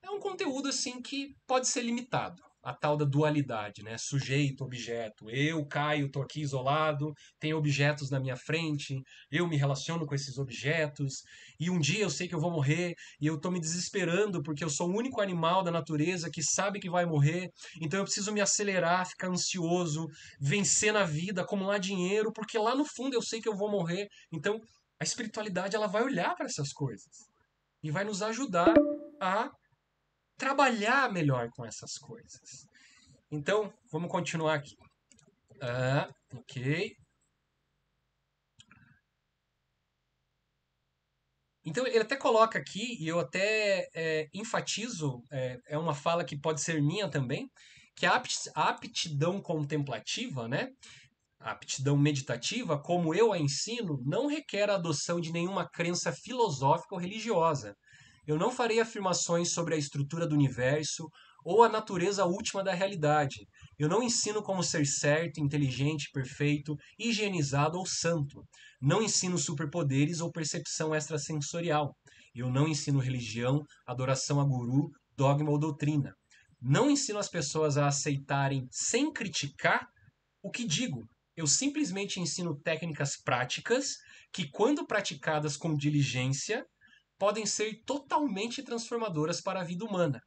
é um conteúdo assim que pode ser limitado. A tal da dualidade, né? Sujeito, objeto. Eu, Caio, estou aqui isolado, tenho objetos na minha frente, eu me relaciono com esses objetos, e um dia eu sei que eu vou morrer, e eu estou me desesperando porque eu sou o único animal da natureza que sabe que vai morrer, então eu preciso me acelerar, ficar ansioso, vencer na vida, acumular dinheiro, porque lá no fundo eu sei que eu vou morrer. Então, a espiritualidade ela vai olhar para essas coisas e vai nos ajudar a trabalhar melhor com essas coisas. Então, vamos continuar aqui. Ok. Então, ele até coloca aqui, e eu até enfatizo, é uma fala que pode ser minha também, que a aptidão contemplativa, né? A aptidão meditativa, como eu a ensino, não requer a adoção de nenhuma crença filosófica ou religiosa. Eu não farei afirmações sobre a estrutura do universo ou a natureza última da realidade. Eu não ensino como ser certo, inteligente, perfeito, higienizado ou santo. Não ensino superpoderes ou percepção extrasensorial. Eu não ensino religião, adoração a guru, dogma ou doutrina. Não ensino as pessoas a aceitarem sem criticar o que digo. Eu simplesmente ensino técnicas práticas que, quando praticadas com diligência, podem ser totalmente transformadoras para a vida humana.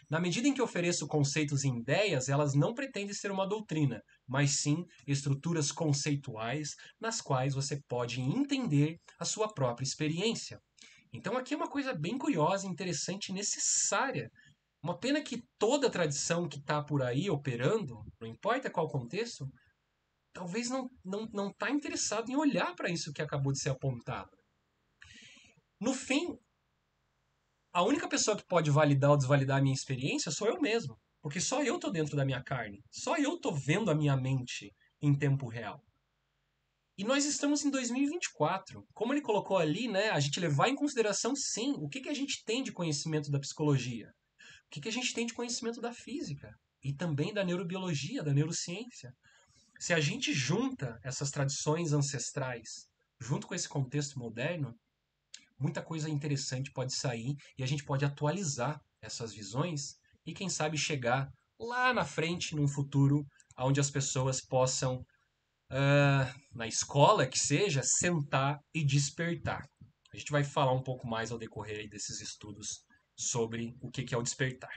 Na medida em que ofereço conceitos e ideias, elas não pretendem ser uma doutrina, mas sim estruturas conceituais nas quais você pode entender a sua própria experiência. Então aqui é uma coisa bem curiosa, interessante e necessária. Uma pena que toda tradição que está por aí operando, não importa qual contexto, talvez não está interessado em olhar para isso que acabou de ser apontado. No fim, a única pessoa que pode validar ou desvalidar a minha experiência sou eu mesmo. Porque só eu tô dentro da minha carne. Só eu tô vendo a minha mente em tempo real. E nós estamos em 2024. Como ele colocou ali, né, a gente levar em consideração, sim, o que a gente tem de conhecimento da psicologia. O que a gente tem de conhecimento da física. E também da neurobiologia, da neurociência. Se a gente junta essas tradições ancestrais junto com esse contexto moderno, muita coisa interessante pode sair e a gente pode atualizar essas visões e, quem sabe, chegar lá na frente, num futuro onde as pessoas possam, na escola que seja, sentar e despertar. A gente vai falar um pouco mais ao decorrer desses estudos sobre o que é o despertar.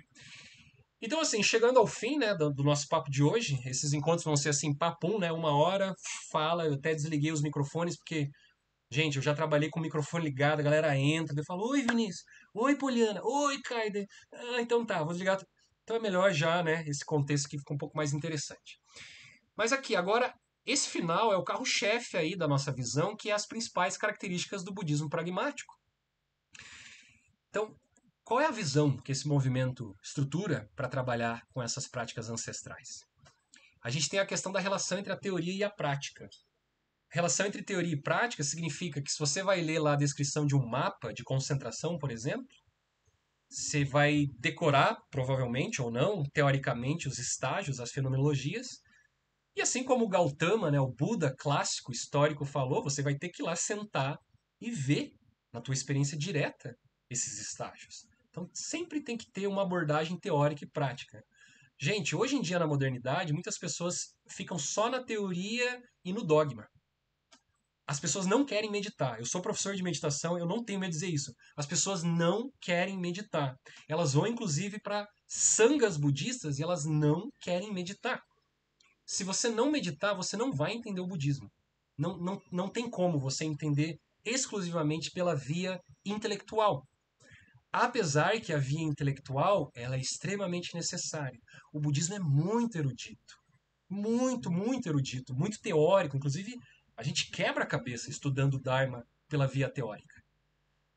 Então, assim, chegando ao fim, né, do nosso papo de hoje, esses encontros vão ser assim, papum, né, 1 hora, fala, eu até desliguei os microfones, porque gente, eu já trabalhei com o microfone ligado, a galera entra, eu falo, oi Vinícius, oi Poliana, oi Kaiden. Ah, então tá, vou desligar. Então é melhor já, né, esse contexto que fica um pouco mais interessante. Mas aqui, agora, esse final é o carro-chefe aí da nossa visão, que é as principais características do budismo pragmático. Então, qual é a visão que esse movimento estrutura para trabalhar com essas práticas ancestrais? A gente tem a questão da relação entre a teoria e a prática. Relação entre teoria e prática significa que se você vai ler lá a descrição de um mapa de concentração, por exemplo, você vai decorar, provavelmente ou não, teoricamente, os estágios, as fenomenologias. E assim como o Gautama, né, o Buda clássico, histórico, falou, você vai ter que ir lá sentar e ver, na tua experiência direta, esses estágios. Então sempre tem que ter uma abordagem teórica e prática. Gente, hoje em dia na modernidade, muitas pessoas ficam só na teoria e no dogma. As pessoas não querem meditar. Eu sou professor de meditação, eu não tenho medo de dizer isso. As pessoas não querem meditar. Elas vão, inclusive, para sangas budistas e elas não querem meditar. Se você não meditar, você não vai entender o budismo. Não tem como você entender exclusivamente pela via intelectual. Apesar que a via intelectual ela é extremamente necessária. O budismo é muito erudito. Muito erudito, muito teórico. Inclusive, a gente quebra a cabeça estudando o Dharma pela via teórica.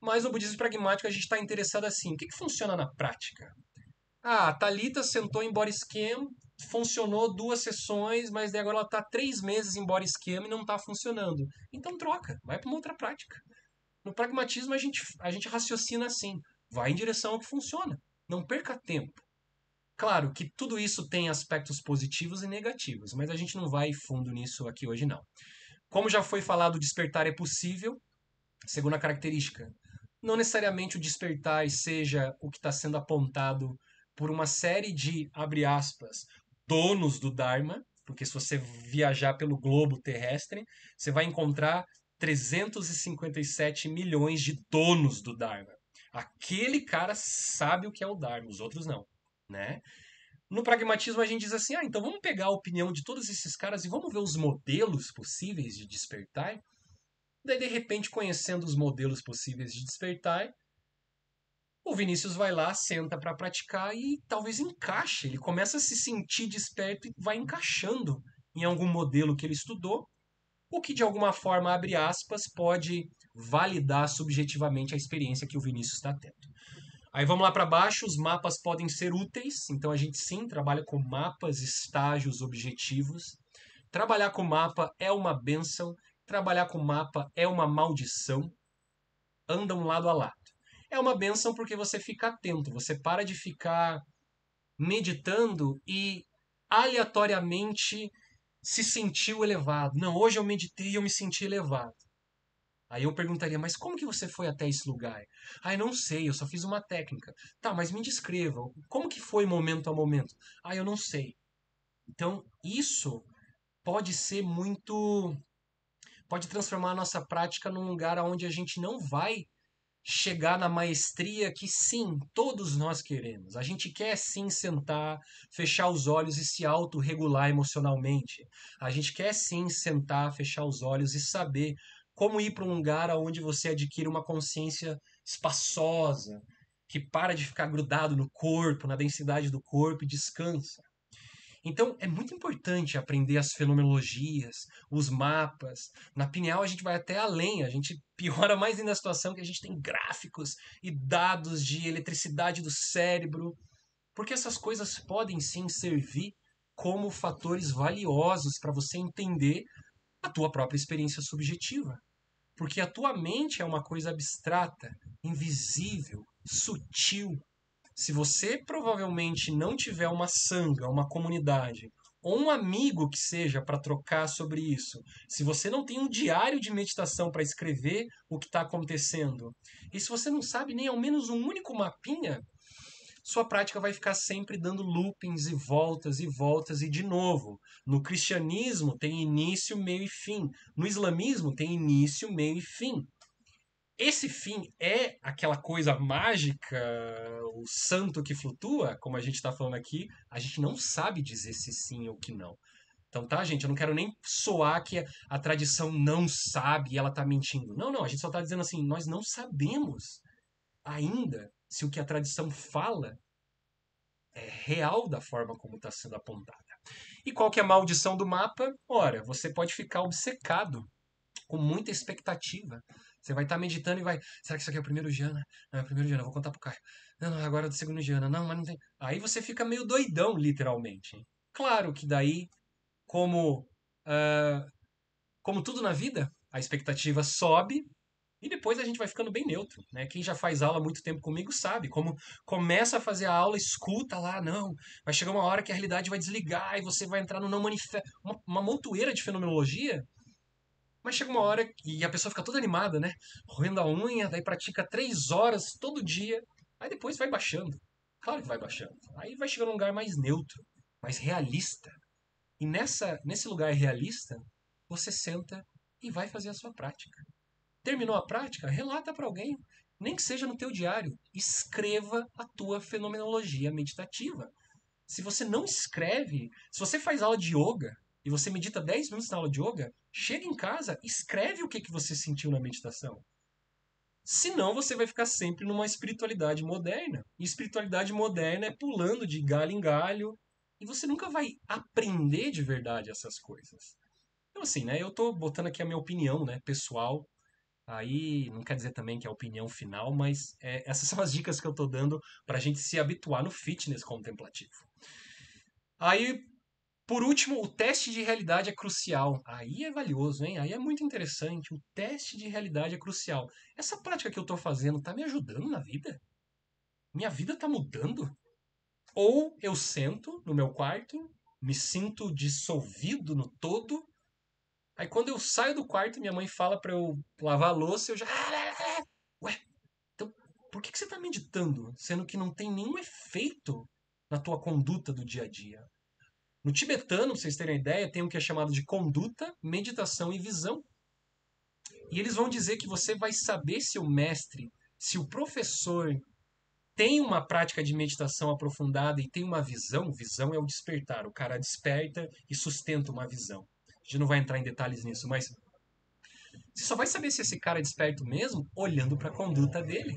Mas no budismo pragmático a gente está interessado assim. O que funciona na prática? Ah, a Thalita sentou em body scan, funcionou 2 sessões, mas daí agora ela está 3 meses em body scan e não está funcionando. Então troca, vai para uma outra prática. No pragmatismo a gente raciocina assim. Vai em direção ao que funciona. Não perca tempo. Claro que tudo isso tem aspectos positivos e negativos, mas a gente não vai fundo nisso aqui hoje não. Como já foi falado, o despertar é possível, segundo a característica. Não necessariamente o despertar seja o que está sendo apontado por uma série de, abre aspas, donos do Dharma, porque se você viajar pelo globo terrestre, você vai encontrar 357 milhões de donos do Dharma. Aquele cara sabe o que é o Dharma, os outros não, né? No pragmatismo a gente diz assim, então vamos pegar a opinião de todos esses caras e vamos ver os modelos possíveis de despertar. Daí, de repente, conhecendo os modelos possíveis de despertar, O Vinícius vai lá, senta para praticar e talvez encaixe. Ele começa a se sentir desperto e vai encaixando em algum modelo que ele estudou, o que de alguma forma, abre aspas, pode validar subjetivamente a experiência que o Vinícius está tendo. Aí vamos lá para baixo, os mapas podem ser úteis, então a gente sim trabalha com mapas, estágios, objetivos. Trabalhar com mapa é uma benção, trabalhar com mapa é uma maldição, andam lado a lado. É uma benção porque você fica atento, você para de ficar meditando e aleatoriamente se sentiu elevado. Não, hoje eu meditei e eu me senti elevado. Aí eu perguntaria, mas como que você foi até esse lugar? Ah, não sei, eu só fiz uma técnica. Tá, mas me descreva, como que foi momento a momento? Ah, eu não sei. Então, isso pode ser muito... pode transformar a nossa prática num lugar onde a gente não vai chegar na maestria que sim, todos nós queremos. A gente quer sim sentar, fechar os olhos e se autorregular emocionalmente. A gente quer sim sentar, fechar os olhos e saber como ir para um lugar onde você adquire uma consciência espaçosa, que para de ficar grudado no corpo, na densidade do corpo e descansa. Então, é muito importante aprender as fenomenologias, os mapas. Na Pineal, a gente vai até além, a gente piora mais ainda a situação que a gente tem gráficos e dados de eletricidade do cérebro, porque essas coisas podem sim servir como fatores valiosos para você entender a tua própria experiência subjetiva. Porque a tua mente é uma coisa abstrata, invisível, sutil, se você provavelmente não tiver uma sanga, uma comunidade, ou um amigo que seja para trocar sobre isso, se você não tem um diário de meditação para escrever o que está acontecendo, e se você não sabe nem ao menos um único mapinha, sua prática vai ficar sempre dando loopings e voltas e de novo. No cristianismo tem início, meio e fim. No islamismo tem início, meio e fim. Esse fim é aquela coisa mágica, o santo que flutua, como a gente está falando aqui, a gente não sabe dizer se sim ou que não. Então, tá, gente, eu não quero nem soar que a tradição não sabe e ela está mentindo. Não, não, a gente só está dizendo assim, nós não sabemos ainda se o que a tradição fala é real da forma como está sendo apontada. E qual que é a maldição do mapa? Ora, você pode ficar obcecado com muita expectativa. Você vai estar meditando e vai. Será que isso aqui é o primeiro Jana? Não, é o primeiro Jana, vou contar pro Caio. Não, não, agora é do segundo Jana. Não, mas não tem. Aí você fica meio doidão, literalmente. Claro que daí, como, ah, como tudo na vida, a expectativa sobe e depois a gente vai ficando bem neutro, né? Quem já faz aula há muito tempo comigo sabe como começa a fazer a aula, escuta lá, não, vai chegar uma hora que a realidade vai desligar e você vai entrar no não manifesto, uma montoeira de fenomenologia, mas chega uma hora e a pessoa fica toda animada, né? Roendo a unha, daí pratica 3 horas todo dia, aí depois vai baixando. Claro que vai baixando. Aí vai chegando a um lugar mais neutro, mais realista. E nesse lugar realista, você senta e vai fazer a sua prática. Terminou a prática? Relata para alguém, nem que seja no teu diário. Escreva a tua fenomenologia meditativa. Se você não escreve, se você faz aula de yoga e você medita 10 minutos na aula de yoga, chega em casa, escreve o que, que você sentiu na meditação. Senão você vai ficar sempre numa espiritualidade moderna. E espiritualidade moderna é pulando de galho em galho. E você nunca vai aprender de verdade essas coisas. Então, assim, né? Eu tô botando aqui a minha opinião, né? Pessoal. Aí não quer dizer também que é a opinião final, mas essas são as dicas que eu tô dando pra gente se habituar no fitness contemplativo. Aí, por último, o teste de realidade é crucial. Aí é valioso, hein? Aí é muito interessante. O teste de realidade é crucial. Essa prática que eu estou fazendo está me ajudando na vida? Minha vida está mudando? Ou eu sento no meu quarto, me sinto dissolvido no todo. Aí quando eu saio do quarto, minha mãe fala para eu lavar a louça, eu já. Ué, então por que você está meditando? Sendo que não tem nenhum efeito na tua conduta do dia a dia. No tibetano, pra vocês terem ideia, tem o que é chamado de conduta, meditação e visão. E eles vão dizer que você vai saber se o mestre, se o professor tem uma prática de meditação aprofundada e tem uma visão. Visão é o despertar. O cara desperta e sustenta uma visão. A gente não vai entrar em detalhes nisso, mas você só vai saber se esse cara é desperto mesmo olhando para a conduta dele.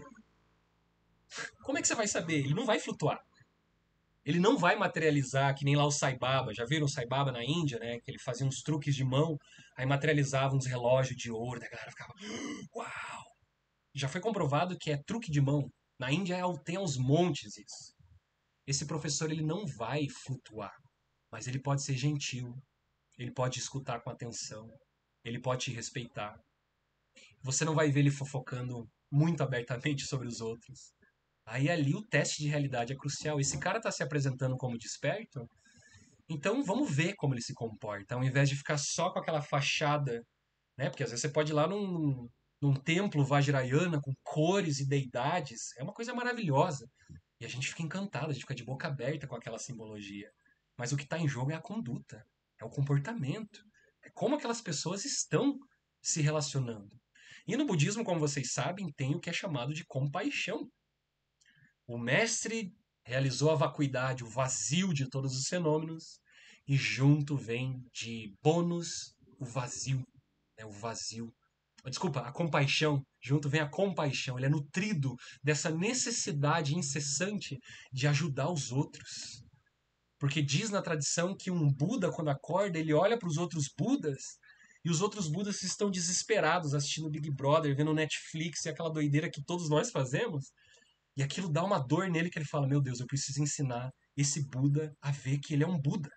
Como é que você vai saber? Ele não vai flutuar. Ele não vai materializar, que nem lá o Sai Baba. Já viram o Sai Baba na Índia, né? Que ele fazia uns truques de mão, aí materializava uns relógios de ouro, da galera ficava, uau! Já foi comprovado que é truque de mão. Na Índia tem aos montes isso. Esse professor ele não vai flutuar, mas ele pode ser gentil, ele pode escutar com atenção, ele pode te respeitar. Você não vai ver ele fofocando muito abertamente sobre os outros. Aí ali o teste de realidade é crucial. Esse cara está se apresentando como desperto, então vamos ver como ele se comporta, ao invés de ficar só com aquela fachada, né? Porque às vezes você pode ir lá num templo vajrayana com cores e deidades, é uma coisa maravilhosa. E a gente fica encantado, a gente fica de boca aberta com aquela simbologia. Mas o que está em jogo é a conduta, é o comportamento, é como aquelas pessoas estão se relacionando. E no budismo, como vocês sabem, tem o que é chamado de compaixão. O mestre realizou a vacuidade, o vazio de todos os fenômenos, e junto vem de bônus o vazio, né? O vazio. Desculpa, a compaixão. Junto vem a compaixão. Ele é nutrido dessa necessidade incessante de ajudar os outros. Porque diz na tradição que um Buda, quando acorda, ele olha para os outros Budas e os outros Budas estão desesperados assistindo Big Brother, vendo Netflix e aquela doideira que todos nós fazemos. E aquilo dá uma dor nele que ele fala: Meu Deus, eu preciso ensinar esse Buda a ver que ele é um Buda.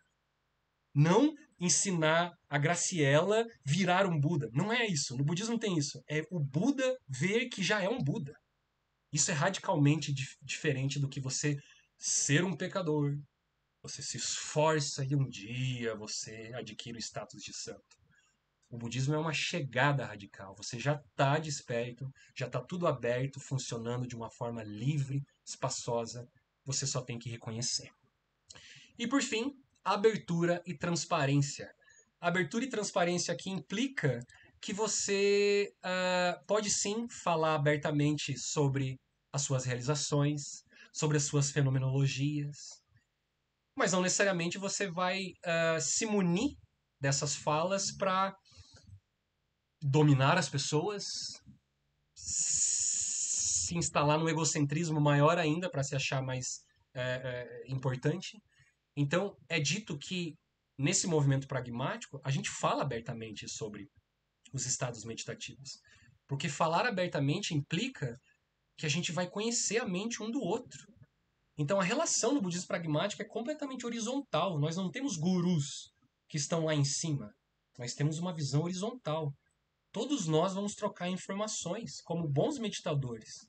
Não ensinar a Graciela virar um Buda. Não é isso. No budismo não tem isso. É o Buda ver que já é um Buda. Isso é radicalmente diferente do que você ser um pecador. Você se esforça e um dia você adquire o status de santo. O budismo é uma chegada radical. Você já está desperto, já está tudo aberto, funcionando de uma forma livre, espaçosa. Você só tem que reconhecer. E por fim, abertura e transparência. Abertura e transparência aqui implica que você pode sim falar abertamente sobre as suas realizações, sobre as suas fenomenologias, mas não necessariamente você vai se munir dessas falas para dominar as pessoas, se instalar no egocentrismo maior ainda para se achar mais importante. Então, é dito que nesse movimento pragmático, a gente fala abertamente sobre os estados meditativos. Porque falar abertamente implica que a gente vai conhecer a mente um do outro. Então, a relação no budismo pragmático é completamente horizontal. Nós não temos gurus que estão lá em cima. Nós temos uma visão horizontal. Todos nós vamos trocar informações como bons meditadores,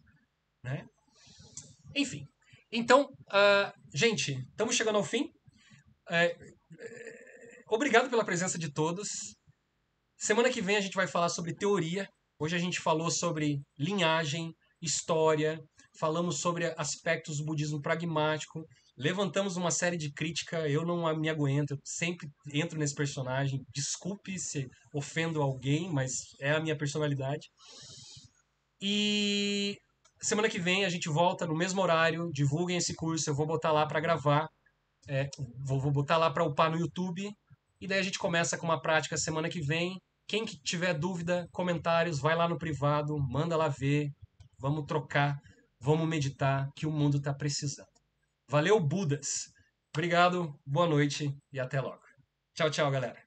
né? Enfim. Então, gente, estamos chegando ao fim. É, obrigado pela presença de todos. Semana que vem a gente vai falar sobre teoria. Hoje a gente falou sobre linhagem, história, falamos sobre aspectos do budismo pragmático, levantamos uma série de crítica. Eu não me aguento, eu sempre entro nesse personagem. Desculpe se ofendo alguém, mas é a minha personalidade. E semana que vem a gente volta no mesmo horário. Divulguem esse curso, eu vou botar lá para gravar. Vou botar lá para upar no YouTube. E daí a gente começa com uma prática semana que vem. Quem que tiver dúvida, comentários, vai lá no privado, manda lá ver. Vamos trocar, vamos meditar, que o mundo está precisando. Valeu, Budas! Obrigado, boa noite e até logo. Tchau, tchau, galera.